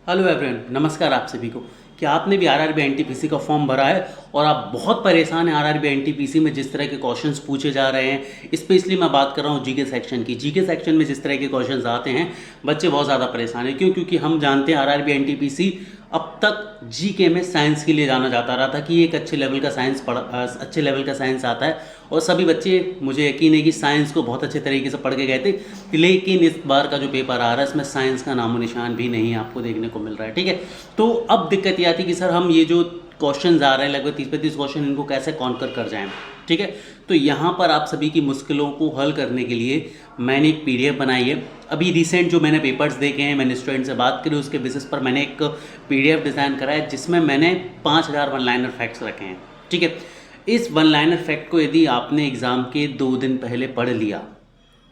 Hello everyone, नमस्कार आप सभी को। क्या आपने भी आरआरबी एनटीपीसी का फॉर्म भरा है और आप बहुत परेशान हैं आरआरबी एनटीपीसी में जिस तरह के क्वेश्चंस पूछे जा रहे हैं। स्पेशली मैं बात कर रहा हूँ जीके सेक्शन की। जीके सेक्शन में जिस तरह के क्वेश्चंस आते हैं, बच्चे बहुत ज़्यादा परेशान हैं। क्यों? क्योंकि हम जानते हैं आरआरबी एनटीपीसी अब तक जीके में साइंस के लिए जाना जाता रहा था कि एक अच्छे लेवल का साइंस आता है और सभी बच्चे, मुझे यकीन है कि साइंस को बहुत अच्छे तरीके से पढ़ के गए थे। लेकिन इस बार का जो पेपर आ रहा है इसमें साइंस का नामो निशान भी नहीं आपको देखने को मिल रहा है। ठीक है, तो अब दिक्कत ये आती है कि सर हम ये जो क्वेश्चन आ रहे हैं लगभग 30-35 क्वेश्चन, इनको कैसे कॉन्कर कर जाएं। ठीक है, तो यहाँ पर आप सभी की मुश्किलों को हल करने के लिए मैंने एक पीडीएफ बनाई है। अभी रिसेंट जो मैंने पेपर्स देखे हैं, मैंने स्टूडेंट से बात करी, उसके बेसिस पर मैंने एक पीडीएफ डिज़ाइन करा है जिसमें मैंने 5000 वन लाइनर फैक्ट्स रखे हैं। ठीक है, इस वन लाइनर फैक्ट को यदि आपने एग्ज़ाम के 2 दिन पहले पढ़ लिया,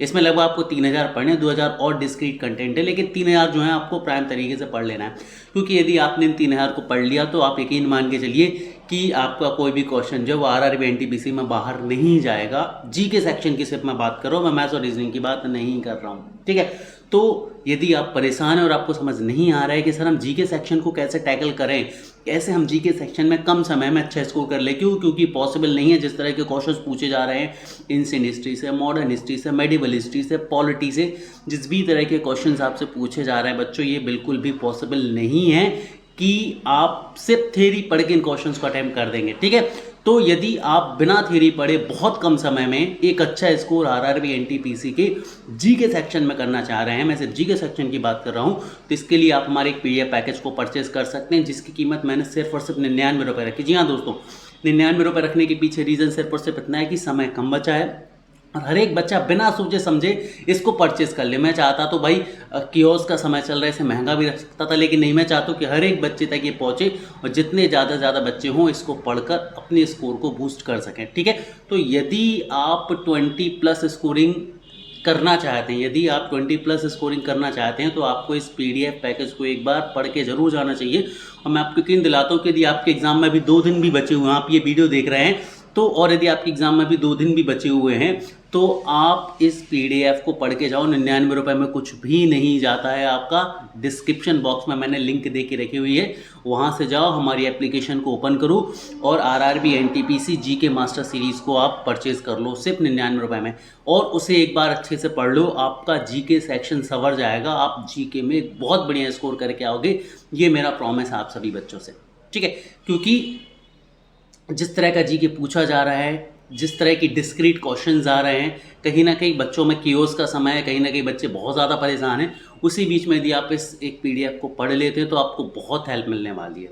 इसमें लगभग आपको 3000 पढ़ने, 2000 और डिस्क्रीट कंटेंट है, लेकिन 3000 जो है आपको प्राइम तरीके से पढ़ लेना है। क्योंकि यदि आपने इन 3000 को पढ़ लिया तो आप यकीन मान के चलिए कि आपका कोई भी क्वेश्चन जो आरआरबी एनटीपीसी में बाहर नहीं जाएगा। जीके सेक्शन की सिर्फ मैं बात कर रहा हूँ, मैं मैथ्स और रीजनिंग की बात नहीं कर रहा हूँ। ठीक है, तो यदि आप परेशान हैं और आपको समझ नहीं आ रहा है कि सर हम जीके सेक्शन को कैसे टैकल करें, कैसे हम जीके सेक्शन में कम समय में अच्छा स्कोर कर ले, क्योंकि पॉसिबल नहीं है। जिस तरह के क्वेश्चंस पूछे जा रहे हैं एंशिएंट हिस्ट्री से, मॉडर्न हिस्ट्री से, मेडिवल हिस्ट्री से, पॉलिटी से, जिस भी तरह के क्वेश्चंस आपसे पूछे जा रहे हैं बच्चों, ये बिल्कुल भी पॉसिबल नहीं है कि आप सिर्फ थ्योरी पढ़ के इन क्वेश्चंस को अटेम्प्ट कर देंगे। ठीक है, तो यदि आप बिना थ्योरी पढ़े बहुत कम समय में एक अच्छा स्कोर आरआरबी एनटीपीसी के जीके सेक्शन में करना चाह रहे हैं, मैं सिर्फ जीके सेक्शन की बात कर रहा हूं, तो इसके लिए आप हमारे एक पीडीएफ पैकेज को परचेज कर सकते हैं जिसकी कीमत मैंने सिर्फ और सिर्फ 99 रुपये रखी। जी हाँ दोस्तों, 99 रुपये रखने के पीछे रीज़न सिर्फ और सिर्फ इतना है कि समय कम बचा है और हर एक बच्चा बिना सोचे समझे इसको परचेस कर ले। मैं चाहता तो भाई कियोस्क का समय चल रहा है, इसे महंगा भी रख सकता था, लेकिन नहीं, मैं चाहता हूँ कि हर एक बच्चे तक ये पहुँचे और जितने ज़्यादा से ज़्यादा बच्चे हों इसको पढ़कर अपने स्कोर को बूस्ट कर सकें। ठीक है, तो यदि आप 20+ स्कोरिंग करना चाहते हैं, यदि आप 20+ स्कोरिंग करना चाहते हैं तो आपको इस पीडीएफ पैकेज को एक बार पढ़ के जरूर जाना चाहिए। और मैं आपको यकीन दिलाता हूँ कि यदि आपके एग्जाम में अभी 2 दिन भी बचे हुए हैं, आप ये वीडियो देख रहे हैं तो, और यदि आपके एग्जाम में भी 2 दिन भी बचे हुए हैं तो आप इस पीडीएफ को पढ़ के जाओ। 99 रुपये में कुछ भी नहीं जाता है आपका। डिस्क्रिप्शन बॉक्स में मैंने लिंक दे के रखी हुई है, वहाँ से जाओ, हमारी एप्लीकेशन को ओपन करो और RRB NTPC GK master series को आप परचेज कर लो सिर्फ 99 रुपये में, और उसे एक बार अच्छे से पढ़ लो। आपका जीके सेक्शन संवर जाएगा, आप जीके में एक बहुत बढ़िया स्कोर करके आओगे, ये मेरा प्रॉमिस है आप सभी बच्चों से। ठीक है, क्योंकि जिस तरह का जीके पूछा जा रहा है, जिस तरह की डिस्क्रीट क्वेश्चंस आ रहे हैं, कहीं ना कहीं बच्चों में कियोस्क का समय है, कहीं ना कहीं बच्चे बहुत ज़्यादा परेशान हैं। उसी बीच में यदि आप इस एक पीडीएफ को पढ़ लेते हैं तो आपको बहुत हेल्प मिलने वाली है।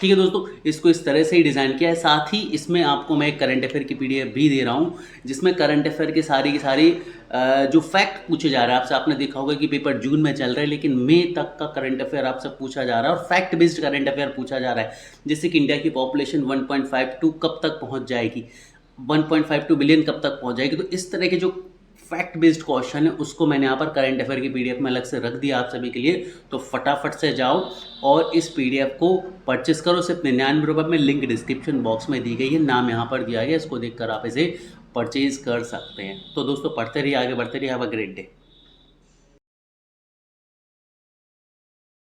ठीक है दोस्तों, इसको इस तरह से ही डिज़ाइन किया है। साथ ही इसमें आपको मैं एक करंट अफेयर की पीडीएफ भी दे रहा हूँ जिसमें करंट अफेयर की सारी जो फैक्ट पूछे जा रहे हैं आपसे। आपने देखा होगा कि पेपर जून में चल रहा है लेकिन मई तक का करंट अफेयर आपसे पूछा जा रहा है और फैक्ट बेस्ड करंट अफेयर पूछा जा रहा है। जैसे कि इंडिया की पॉपुलेशन 1.52 कब तक पहुँच जाएगी, 1.52 बिलियन कब तक पहुँच जाएगी। तो इस तरह के जो फैक्ट बेस्ड क्वेश्चन है उसको मैंने यहाँ पर करंट अफेयर की पीडीएफ में अलग से रख दिया आप सभी के लिए। तो फटाफट से जाओ और इस पीडीएफ को परचेस करो सिर्फ 99 रुपये में। लिंक डिस्क्रिप्शन बॉक्स में दी गई है, नाम यहाँ पर दिया गया, इसको देखकर आप इसे परचेज कर सकते हैं। तो दोस्तों पढ़ते रहिए, आगे बढ़ते रहिए। Have a great day.